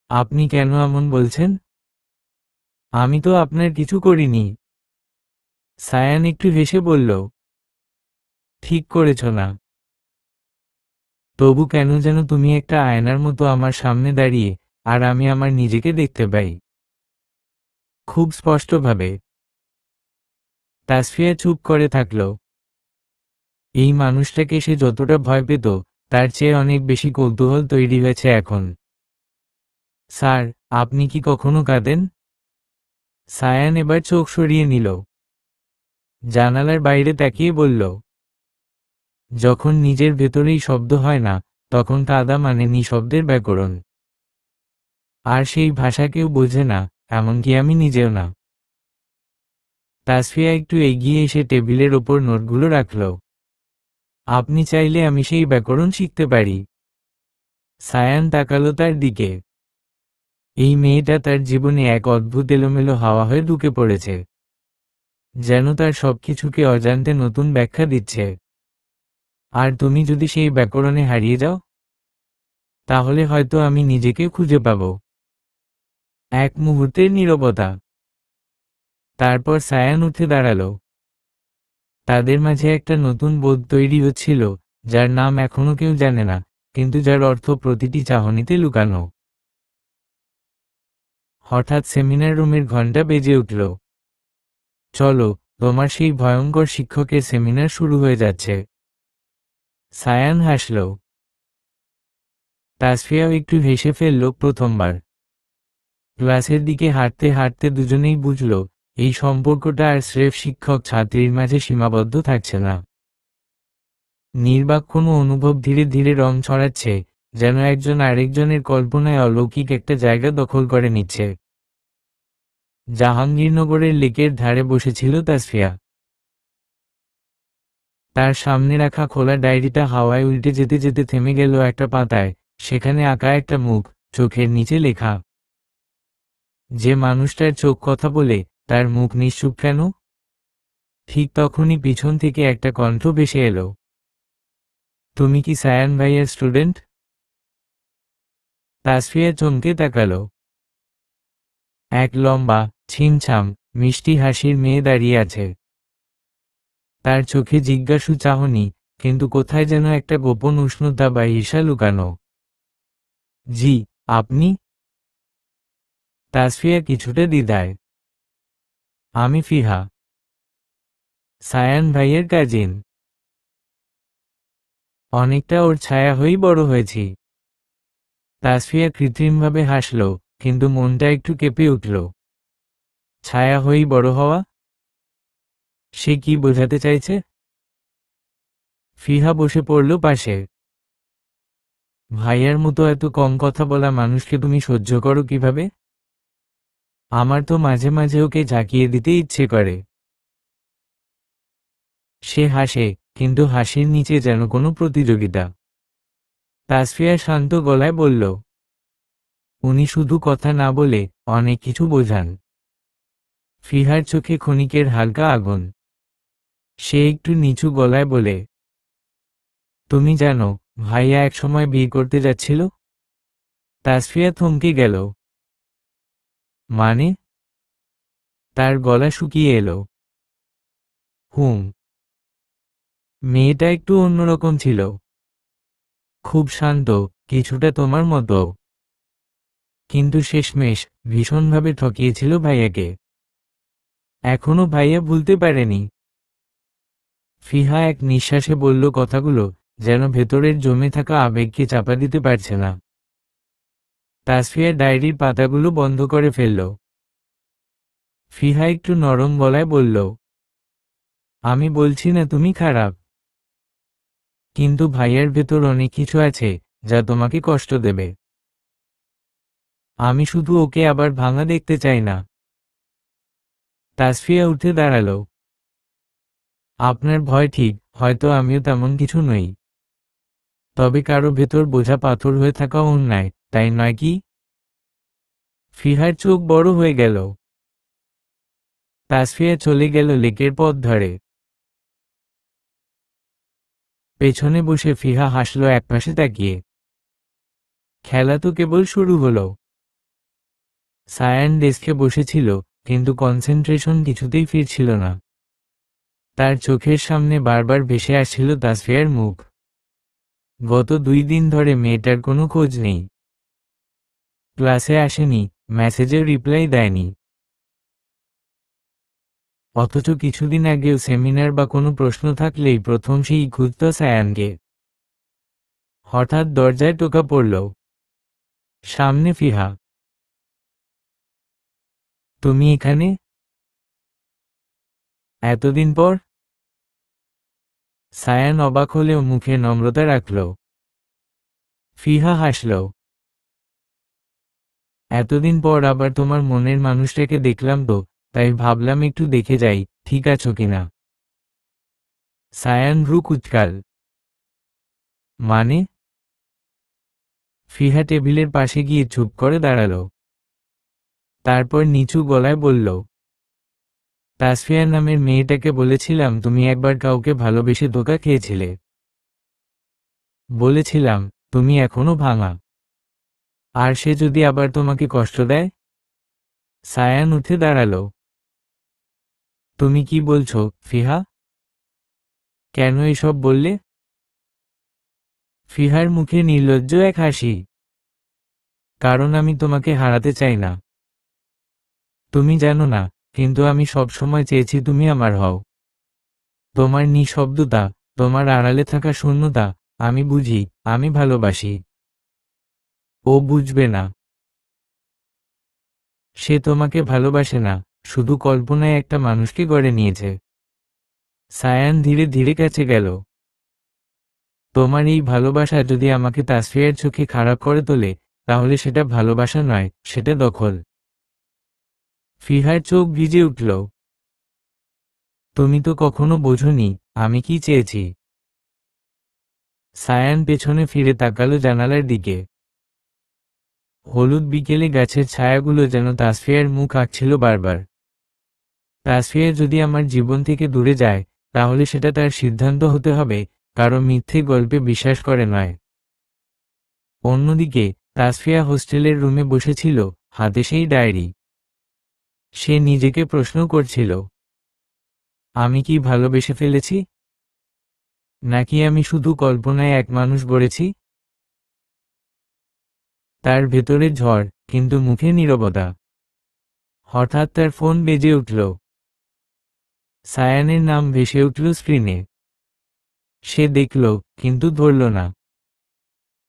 আপনি কেন এমন বলছেন? আমি তো আপনার কিছু করিনি। সায়ান একটু হেসে বলল, ঠিক করেছ না। তবু কেন যেন তুমি একটা আয়নার মতো আমার সামনে দাঁড়িয়ে, আর আমি আমার নিজেকে দেখতে পাই, খুব স্পষ্টভাবে। তাসফিয়া চুপ করে থাকল। এই মানুষটাকে সে যতটা ভয় পেত, তার চেয়ে অনেক বেশি কৌতূহল তৈরি হয়েছে এখন। স্যার, আপনি কি কখনো কাঁদেন? সায়ান এবার চোখ সরিয়ে নিল। জানালার বাইরে তাকিয়ে বলল, যখন নিজের ভেতরেই শব্দ হয় না, তখন কাদা মানে নিঃশব্দের ব্যাকরণ। আর সেই ভাষা কেউ বোঝে না, এমনকি আমি নিজেও না। তাসফিয়া একটু এগিয়ে এসে টেবিলের ওপর নোটগুলো রাখল। আপনি চাইলে আমি সেই ব্যাকরণ শিখতে পারি। সায়ান তাকালো তার দিকে। এই মেয়েটা তার জীবনে এক অদ্ভুত এলোমেলো হাওয়া হয়ে ঢুকে পড়েছে, যেন তার সবকিছুকে অজান্তে নতুন ব্যাখ্যা দিচ্ছে। আর তুমি যদি সেই ব্যাকরণে হারিয়ে যাও, তাহলে হয়তো আমি নিজেকে খুঁজে পাব। এক মুহূর্তের নীরবতা। তারপর সায়ান উঠে দাঁড়ালো। তাদের মাঝে একটা নতুন বোধ তৈরি হচ্ছিল, যার নাম এখনো কেউ জানে না, কিন্তু যার অর্থ প্রতিটি চাহনিতে লুকানো। হঠাৎ সেমিনার রুমের ঘণ্টা বেজে উঠল। চলো, তোমার সেই ভয়ঙ্কর শিক্ষকের সেমিনার শুরু হয়ে যাচ্ছে। সায়ান হাসল। তাসফিয়াও একটু হেসে ফেলল প্রথমবার। ক্লাসের দিকে হাঁটতে হাঁটতে দুজনেই বুঝল, এই সম্পর্কটা আর স্রেফ শিক্ষক ছাত্রীর মাঝে সীমাবদ্ধ থাকছে না। নির্বাক কোনো অনুভব ধীরে ধীরে রং ছড়াচ্ছে, যেন একজন আরেকজনের কল্পনায় অলৌকিক একটা জায়গা দখল করে নিচ্ছে। জাহাঙ্গীরনগরের লেকের ধারে বসেছিল তাসফিয়া। তার সামনে রাখা খোলা ডায়েরিটা হাওয়ায় উল্টে যেতে যেতে থেমে গেল একটা পাতায়। সেখানে আঁকা একটা মুখ, চোখের নিচে লেখা, যে মানুষটার চোখ কথা বলে, তার মুখ নিশ্চুপ কেন? ঠিক তখনই পিছন থেকে একটা কণ্ঠ ভেসে এলো, তুমি কি সায়ান ভাইয়ের স্টুডেন্ট? তাসফিয়া চমকে তাকালো। এক লম্বা, ছিমছাম, মিষ্টি হাসির মেয়ে দাঁড়িয়ে আছে। তার চোখে জিজ্ঞাসু চাহনি, কিন্তু কোথায় যেন একটা গোপন উষ্ণতা বা ঈর্ষা লুকানো। জি, আপনি? তাসফিয়া কিছুটা দ্বিধায়। আমি ফিহা, সায়ান ভাইয়ের কাজিন। অনেকটা ওর ছায়া হয়েই বড় হয়েছি। তাসফিয়া কৃত্রিমভাবে হাসল, কিন্তু মনটা একটু কেঁপে উঠল। ছায়া হয়েই বড় হওয়া? সে কি বোঝাতে চাইছে? ফিহা বসে পড়ল পাশে। ভাইয়ার মতো এত কম কথা বলা মানুষকে তুমি সহ্য করো কিভাবে? আমার তো মাঝে মাঝে ওকে ঝাঁকিয়ে দিতে ইচ্ছে করে। সে হাসে, কিন্তু হাসির নিচে যেন কোনো প্রতিযোগিতা। তাসফিয়া শান্ত গলায় বলল, উনি শুধু কথা না বলে অনেক কিছু বোঝান। ফিহার চোখে ক্ষণিকের হালকা আগুন। সে একটু নিচু গলায় বলে, তুমি জানো, ভাইয়া একসময় বিয়ে করতে যাচ্ছিল? তাসফিয়া থমকে গেল। মানে? তার গলা শুকিয়ে এলো। হুম। মেয়েটা একটু অন্যরকম ছিল, খুব শান্ত, কিছুটা তোমার মতো, কিন্তু শেষমেশ ভীষণভাবে ঠকিয়েছিল ভাইয়াকে। এখনো ভাইয়া ভুলতে পারেনি। ফিহা এক নিঃশ্বাসে বলল কথাগুলো, যেন ভেতরের জমে থাকা আবেগকে চাপা দিতে পারছে না। তাসফিয়া ডায়েরির পাতাগুলো বন্ধ করে ফেলল। ফিহা একটু নরম গলায় বলল, আমি বলছি না তুমি খারাপ, কিন্তু ভাইয়ার ভেতর অনেক কিছু আছে যা তোমাকে কষ্ট দেবে। আমি শুধু ওকে আবার ভাঙা দেখতে চাই না। তাসফিয়া উঠে দাঁড়ালো। আপনার ভয় ঠিক, হয়তো আমিও তেমন কিছু নই। তবে কারো ভেতর বোঝা পাথর হয়ে থাকা অন্যায়, তাই নয় কি? ফিহার চোখ বড় হয়ে গেল। তাসফিয়া চলে গেল লেকের পথ ধরে। পেছনে বসে ফিহা হাসল একপাশে তাকিয়ে। খেলা তো কেবল শুরু হলো। সায়ান ডেস্কে বসেছিল, কিন্তু কনসেন্ট্রেশন কিছুতেই ফিরছিল না। তার চোখের সামনে বারবার ভেসে আসছিল তাসফিয়ার মুখ। গত 2 দিন ধরে মেয়েটার কোনো খোঁজ নেই। ক্লাসে আসেনি, মেসেজের রিপ্লাই দেয়নি। অথচ কিছুদিন আগেও সেমিনার বা কোনো প্রশ্ন থাকলেই প্রথম সেই খুঁজত সায়ানকে। হঠাৎ দরজায় টোকা পড়ল। সামনে ফিহা। তুমি এখানে? এতদিন পর? সায়ান অবাক হলেও মুখে নম্রতা রাখল। ফিহা হাসল। এতদিন পর আবার তোমার মনের মানুষটাকে দেখলাম তো, তাই ভাবলাম একটু দেখে যাই ঠিক আছো কিনা। সায়ান ভ্রু কুঁচকাল। মানে? ফিহা টেবিলের পাশে গিয়ে চুপ করে দাঁড়াল। তারপর নিচু গলায় বলল, তাসফিয়া নামের মেয়েটাকে বলেছিলাম তুমি একবার কাউকে ভালোবেসে ধোঁকা খেয়েছিলে। বলেছিলাম তুমি এখনো ভাঙা। আর সে যদি আবার তোমাকে কষ্ট দেয়? সায়ান উঠে দাঁড়াল। তুমি কি বলছো ফিহা? কেন এসব বললে? ফিহার মুখে নির্লজ্জ এক হাসি। কারণ আমি তোমাকে হারাতে চাই না। তুমি জানো না, কিন্তু আমি সব সময় চেয়েছি তুমি আমার হও। তোমার নিঃশব্দতা, তোমার আড়ালে থাকা শূন্যতা, আমি বুঝি, আমি ভালোবাসি। ও বুঝবে না। সে তোমাকে ভালোবাসে না, শুধু কল্পনায় একটা মানুষকে গড়ে নিয়েছে। সায়ান ধীরে ধীরে কাছে গেল। তোমার এই ভালোবাসা যদি আমাকে তাসফিয়ার চোখে খারাপ করে তোলে, তাহলে সেটা ভালোবাসা নয়, সেটা দখল। ফিহার চোখ ভিজে উঠল। তুমি তো কখনো বোঝোনি আমি কি চেয়েছি। সায়ান পেছনে ফিরে তাকালো জানালার দিকে। হলুদ বিকেলে গাছের ছায়াগুলো যেন তাসফিয়ার মুখ আঁকছিল বারবার। তাসফিয়া যদি আমার জীবন থেকে দূরে যায়, তাহলে সেটা তার সিদ্ধান্ত হতে হবে, কারো মিথ্যে গল্পে বিশ্বাস করে নয়। অন্যদিকে তাসফিয়া হোস্টেলের রুমে বসেছিল, হাতে সেই ডায়েরি। সে নিজেকে প্রশ্ন করছিল, আমি কি ভালোবেসে ফেলেছি? নাকি আমি শুধু কল্পনায় এক মানুষ গড়েছি? তার ভেতরে ঝড়, কিন্তু মুখে নীরবতা। হঠাৎ তার ফোন বেজে উঠল। সায়ানের নাম ভেসে উঠল স্ক্রিনে। সে দেখল, কিন্তু ধরল না।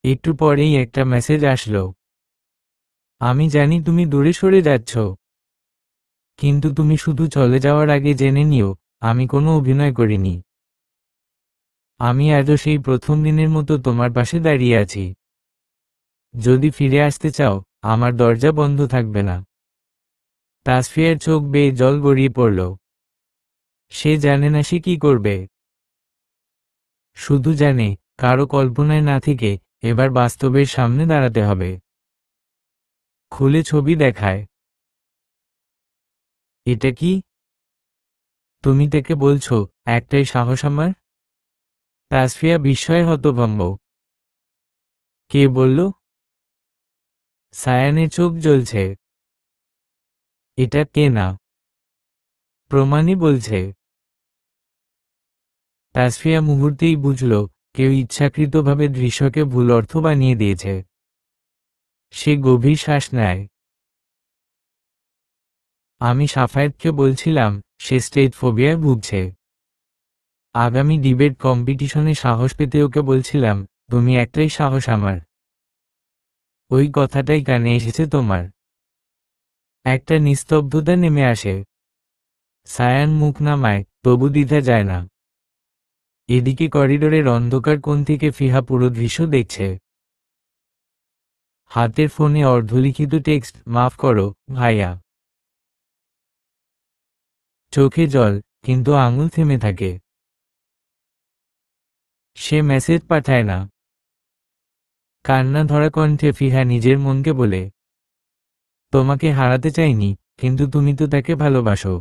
একটু পরেই একটা মেসেজ আসলো। আমি জানি তুমি দূরে সরে যাচ্ছ, কিন্তু তুমি শুধু চলে যাওয়ার আগে জেনে নিও, আমি কোনো অভিনয় করিনি। আমি আজও সেই প্রথম দিনের মতো তোমার পাশে দাঁড়িয়ে আছি। যদি ফিরে আসতে চাও, আমার দরজা বন্ধ থাকবে না। তাসফিয়ার চোখ বেয়ে জল গড়িয়ে পড়ল। সে জানে না সে কি করবে। শুধু জানে, কারো কল্পনায় না থেকে এবার বাস্তবের সামনে দাঁড়াতে হবে। খুলে ছবি দেখায়। এটা কি? তুমি তাকে বলছো একটাই সাহস আমার? তাসফিয়া বিস্ময়ে হতভম্ব। কে বলল? সায়ানের চোখ জ্বলছে। এটা কে না? প্রমাণই বলছে। তাসফিয়া মুহূর্তেই বুঝল কেউ ইচ্ছাকৃতভাবে দৃশ্যকে ভুল অর্থ বানিয়ে দিয়েছে। সে গভীর শ্বাস নেয়। আমি সাফায়েতকে বলছিলাম সে স্টেজ ফোবিয়ায় ভুগছে। আগামী ডিবেট কম্পিটিশনে সাহস পেতে ওকে বলছিলাম তুমি একটাই সাহস আমার। ওই কথাটাই কানে এসেছে তোমার। একটা নিস্তব্ধতা নেমে আসে। সায়ান মুখ নামায়, তবু দ্বিধা যায় না। এদিকে করিডোরের অন্ধকার কোণ থেকে ফিহা পুরো দৃশ্য দেখছে। হাতের ফোনে অর্ধলিখিত টেক্সট, মাফ করো ভাইয়া। চোখে জল, কিন্তু আঙুল থেমে থাকে। সে মেসেজ পাঠায় না। কান্না ধরা কণ্ঠে ফিহা নিজের মনকে বলে, তোমাকে হারাতে চাইনি, কিন্তু তুমি তো তাকে ভালোবাসো।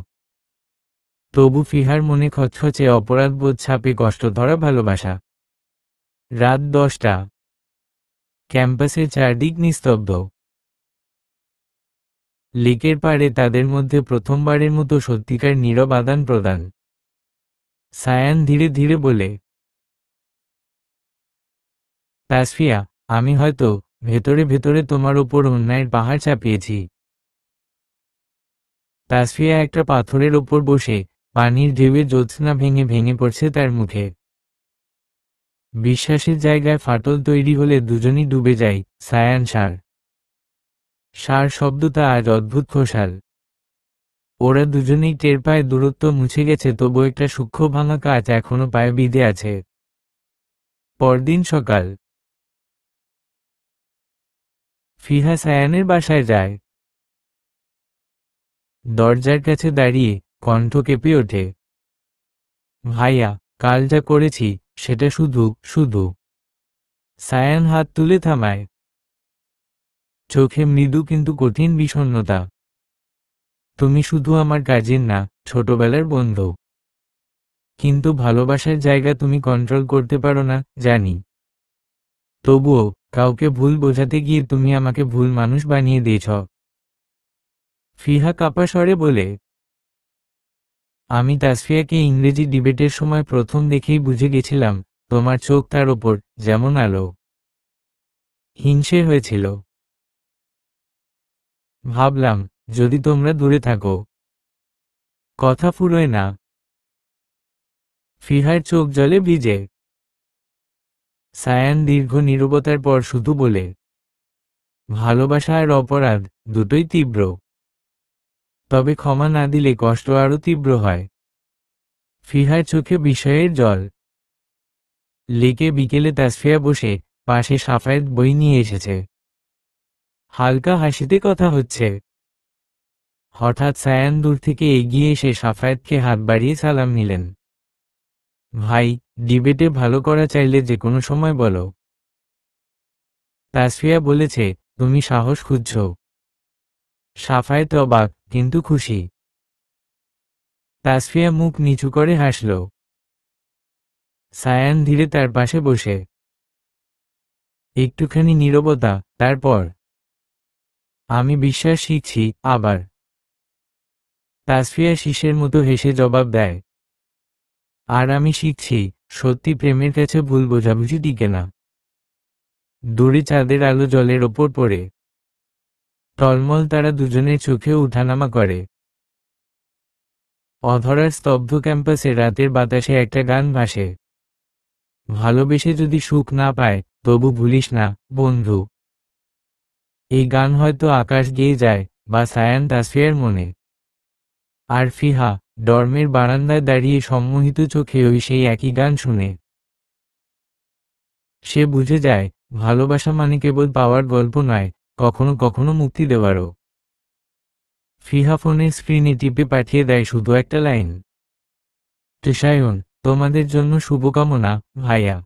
তবু ফিহার মনে খচখচে অপরাধবোধ ছাপে কষ্ট ধরা ভালোবাসা। রাত 10টা। ক্যাম্পাসের চারদিক নিস্তব্ধ। লেকের পাড়ে তাদের মধ্যে প্রথমবারের মতো সত্যিকার নীরব আদান প্রদান। সায়ান ধীরে ধীরে বলে, তাসফিয়া, আমি হয়তো ভেতরে ভেতরে তোমার ওপর অন্যায়ের পাহাড় চাপিয়েছি। তাসফিয়া একটা পাথরের ওপর বসে, পানির ঢেউয়ে জ্যোৎস্না ভেঙে ভেঙে পড়ছে তার মুখে। বিশ্বাসের জায়গায় ফাটল তৈরি হলে দুজনই ডুবে যায়। সায়ান সার সার শব্দটা আজ অদ্ভুত খোসাল। ওরা দুজনেই টের পায় দূরত্ব মুছে গেছে, তবু একটা সূক্ষ্ম ভাঙা কাজ এখনো পায়ে বিঁধে আছে। পরদিন সকাল। ফিহা সায়ানের বাসায় যায়। দরজার কাছে দাঁড়িয়ে কণ্ঠ কেঁপে ওঠে, ভাইয়া, কাল যা করেছি সেটা শুধু শুধু। সায়ান হাত তুলে থামায়। চোখে মৃদু কিন্তু কঠিন বিষণ্ণতা। তুমি শুধু আমার কাজিন না, ছোটবেলার বন্ধু। কিন্তু ভালোবাসার জায়গা তুমি কন্ট্রোল করতে পারো না, জানি। তবুও কাউকে ভুল বোঝাতে গিয়ে তুমি আমাকে ভুল মানুষ বানিয়ে দিয়েছ। ফিহা কাঁপা স্বরে বলে, আমি তাসফিয়াকে ইংরেজি ডিবেটের সময় প্রথম দেখেই বুঝে গেছিলাম তোমার চোখ তার ওপর যেমন আলো। হিংসে হয়েছিল। ভাবলাম যদি তোমরা দূরে থাকো। কথা ফুরোয় না। ফিহার চোখ জলে ভিজে। সায়ান দীর্ঘ নীরবতার পর শুধু বলে, ভালোবাসা আর অপরাধ দুটোই তীব্র। তবে ক্ষমা না দিলে কষ্ট আরও তীব্র হয়। ফিহার চোখে বিস্ময়ের জল। লেকে বিকেলে তাসফিয়া বসে, পাশে সাফায়েত বই নিয়ে এসেছে। হালকা হাসিতে কথা হচ্ছে। হঠাৎ সায়ান দূর থেকে এগিয়ে এসে সাফায়েতকে হাত বাড়িয়ে সালাম নিলেন। ভাই, ডিবেটে ভালো করা চাইলে যে কোনো সময় বলো। তাসফিয়া বলেছে, তুমি সাহস খুঁজছ। সাফায়েত অবাক, কিন্তু খুশি। তাসফিয়া মুখ নিচু করে হাসল। সায়ান ধীরে তার পাশে বসে। একটুখানি নীরবতা, তারপর, আমি বিশ্বাস শিখছি আবার। তাসফিয়া শীষের মতো হেসে জবাব দেয়, আর আমি শিখছি সত্যি প্রেমের কাছে ভুল বোঝাবুঝি টিকে না। দূরে চাঁদের আলো জলের ওপর পড়ে। টলমল তারা দুজনের চোখে উঠানামা করে। অধরার স্তব্ধ ক্যাম্পাসে রাতের বাতাসে একটা গান ভাসে। ভালোবেসে যদি সুখ না পায়, তবু ভুলিস না বন্ধু। এই গান হয়তো আকাশ গেয়ে যায়, বা সায়ান তাসফিয়ার মনে। আর ফিহা ডর্মের বারান্দায় দাঁড়িয়ে সম্মোহিত চোখে ওই সেই একই গান শুনে। সে বুঝে যায় ভালোবাসা মানে কেবল পাওয়ার গল্প নয়, কখনো কখনো মুক্তি দেওয়ারও। ফিহা ফোনের স্ক্রিনে টিপে পাঠিয়ে দেয় শুধু একটা লাইন, তুষায়ন, তোমাদের জন্য শুভকামনা ভাইয়া।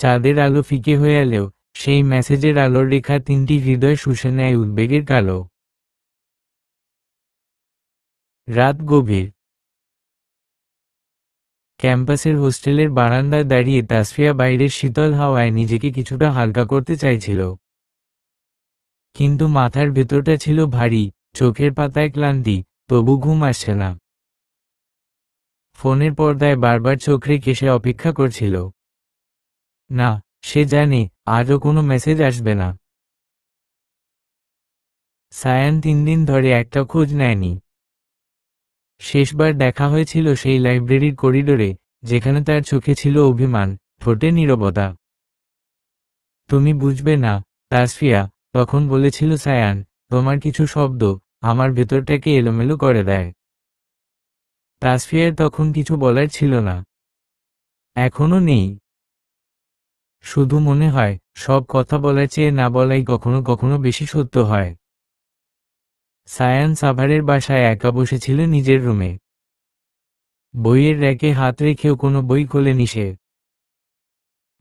চাঁদের আলো ফিকে হয়ে এলেও সেই মেসেজের আলোর রেখা তিনটি হৃদয় শুষে নেয় উদ্বেগের কালো। রাত গভীর। ক্যাম্পাসের হোস্টেলের বারান্দায় দাঁড়িয়ে তাসফিয়া বাইরের শীতল হাওয়ায় নিজেকে কিছুটা হালকা করতে চাইছিল। কিন্তু মাথার ভেতরটা ছিল ভারী, চোখের পাতায় ক্লান্তি, তবু ঘুম আসছে না। ফোনের পর্দায় বারবার চোখ রেখে সে অপেক্ষা করছিল। না, সে জানে আজও কোনো মেসেজ আসবে না। সায়ান 3 দিন ধরে একটা খোঁজ নেয়নি। শেষবার দেখা হয়েছিল সেই লাইব্রেরির করিডোরে, যেখানে তার চোখে ছিল অভিমান, ঠোঁটে নীরবতা। তুমি বুঝবে না, তাসফিয়া, তখন বলেছিল সায়ান, তোমার কিছু শব্দ আমার ভেতরটাকে এলোমেলো করে দেয়। তাসফিয়ার তখন কিছু বলার ছিল না। এখনো নেই। শুধু মনে হয় সব কথা বলার চেয়ে না বলাই কখনো কখনো বেশি সত্য হয়। সায়ান সাভারের বাসায় একা বসেছিল নিজের রুমে। বইয়ের র্যাকে হাত রেখেও কোনো বই খোলেনি সে।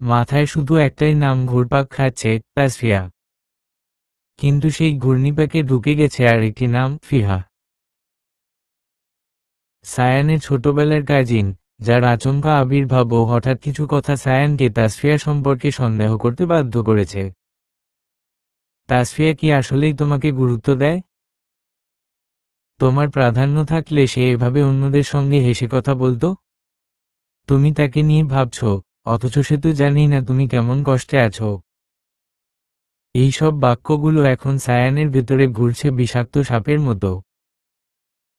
মাথায় শুধু একটাই নাম ঘুরপাক খাচ্ছে, তাসফিয়া। কিন্তু সেই ঘূর্ণিপাকে ঢুকে গেছে আর একটি নাম, ফিহা। সায়ানের ছোটবেলার কাজিন, যার আচমকা আবির্ভাব ও হঠাৎ কিছু কথা সায়ানকে তাসফিয়া সম্পর্কে সন্দেহ করতে বাধ্য করেছে। তাসফিয়া কি আসলেই তোমাকে গুরুত্ব দেয়? তোমার প্রাধান্য থাকলে সে এভাবে অন্যদের সঙ্গে হেসে কথা বলতো? তুমি তাকে নিয়ে ভাবছ, অথচ সে তো জানি না তুমি কেমন কষ্টে আছো। এই সব বাক্যগুলো এখন সায়ানের ভেতরে ঘুরছে বিষাক্ত সাপের মতো।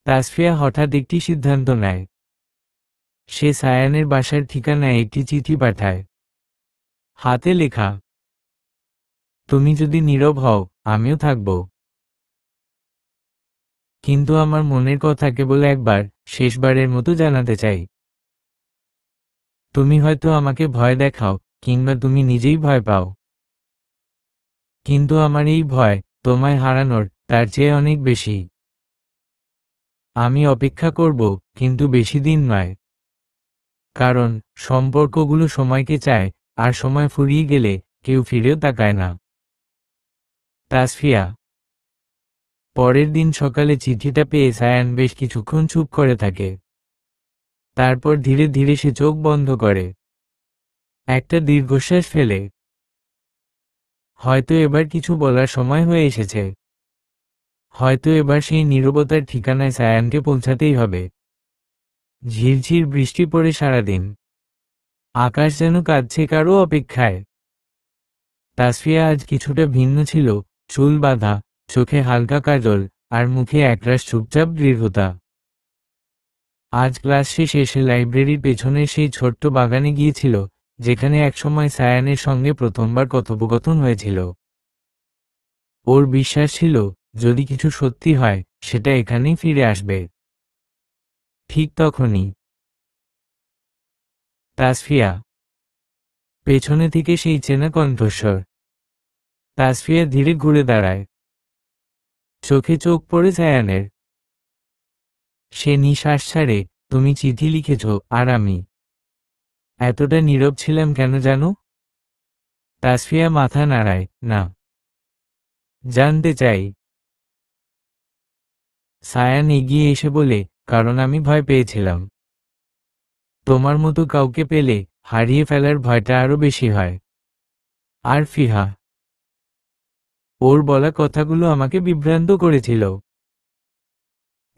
তাসফিয়া হঠাৎ একটি সিদ্ধান্ত নেয়। সে সায়ানের বাসার ঠিকানায় একটি চিঠি পাঠায়। হাতে লেখা, তুমি যদি নীরব হও, আমিও থাকব। কিন্তু আমার মনের কথা কেবল একবার, শেষবারের মতো জানাতে চাই। তুমি হয়তো আমাকে ভয় দেখাও, কিংবা তুমি নিজেই ভয় পাও। কিন্তু আমার এই ভয়, তোমায় হারানোর, তার চেয়ে অনেক বেশি। আমি অপেক্ষা করব, কিন্তু বেশি দিন নয়। কারণ সম্পর্কগুলো সময়কে চায়, আর সময় ফুরিয়ে গেলে কেউ ফিরেও তাকায় না। তাসফিয়া। পরের দিন সকালে চিঠিটা পেয়ে সায়ান বেশ কিছুক্ষণ চুপ করে থাকে। তারপর ধীরে ধীরে সে চোখ বন্ধ করে। একটা দীর্ঘশ্বাস ফেলে। হয়তো এবার কিছু বলার সময় হয়ে এসেছে। হয়তো এবার সেই নীরবতার ঠিকানায় সায়ানকে পৌঁছাতেই হবে। ঝিরঝির বৃষ্টি পড়ে সারাদিন। আকাশ যেন কাঁদছে কারো অপেক্ষায়। তাসফিয়া আজ কিছুটা ভিন্ন ছিল, চুল বাঁধা, চোখে হালকা কাজল, আর মুখে একরাশ চুপচাপ দৃঢ়তা। আজ ক্লাস শেষে সে লাইব্রেরির পেছনের সেই ছোট্ট বাগানে গিয়েছিল, যেখানে একসময় সায়ানের সঙ্গে প্রথমবার কথোপকথন হয়েছিল। ওর বিশ্বাস ছিল, যদি কিছু সত্যি হয়, সেটা এখানেই ফিরে আসবে। ঠিক তখনই তাসফিয়া। পেছনে থেকে সেই চেনা কণ্ঠস্বর। তাসফিয়া ধীরে ঘুরে দাঁড়ায়। চোখে চোখ পড়ে সায়ানের। সে নিঃশ্বাস ছাড়ে, তুমি চিঠি লিখেছ, আর আমি এতটা নীরব ছিলাম কেন জানো? তাসফিয়া মাথা নাড়ায়, না। জানতে চাই। সায়ান এগিয়ে এসে বলে, কারণ আমি ভয় পেয়েছিলাম। তোমার মতো কাউকে পেলে হারিয়ে ফেলার ভয়টা আরো বেশি হয়। আর ফিহা, ওর বলা কথাগুলো আমাকে বিভ্রান্ত করেছিল।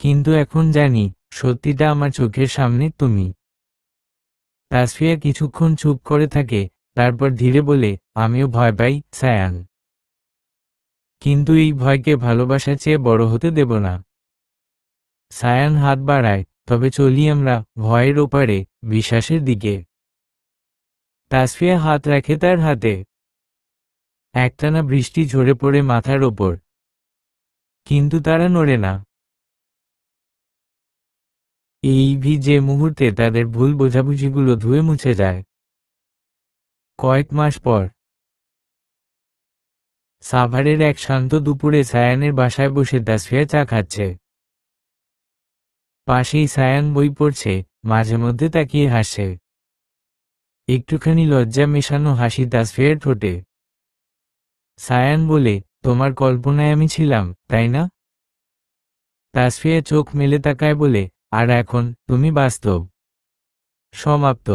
কিন্তু এখন জানি, সত্যিটা আমার চোখের সামনে তুমি। তাসফিয়া কিছুক্ষণ চুপ করে থাকে, তারপর ধীরে বলে, আমিও ভয় পাই, সায়ান। কিন্তু এই ভয়কে ভালোবাসার চেয়ে বড় হতে দেব না। সায়ান হাত বাড়ায়, তবে চলি আমরা ভয়ের ওপারে, বিশ্বাসের দিকে। তাসফিয়া হাত রাখে তার হাতে। একটানা বৃষ্টি ঝরে পড়ে মাথার ওপর। কিন্তু তারা নড়ে না। এই ভিজে মুহূর্তে তাদের ভুল বোঝাবুঝিগুলো ধুয়ে মুছে যায়। কয়েক মাস পর সাভারের এক শান্ত দুপুরে সায়ানের বাসায় বসে তাসফিয়া চা খাচ্ছে। পাশেই সায়ান বই পড়ছে, মাঝে মধ্যে তাকিয়ে হাসে। একটুখানি লজ্জা মেশানো হাসি তাসফিয়ার ঠোঁটে। সায়ান বলে, তোমার কল্পনায় আমি ছিলাম, তাই না? তাসফিয়া চোখ মেলে তাকায় বলে, আর এখন তুমি বাস্তব। সমাপ্ত।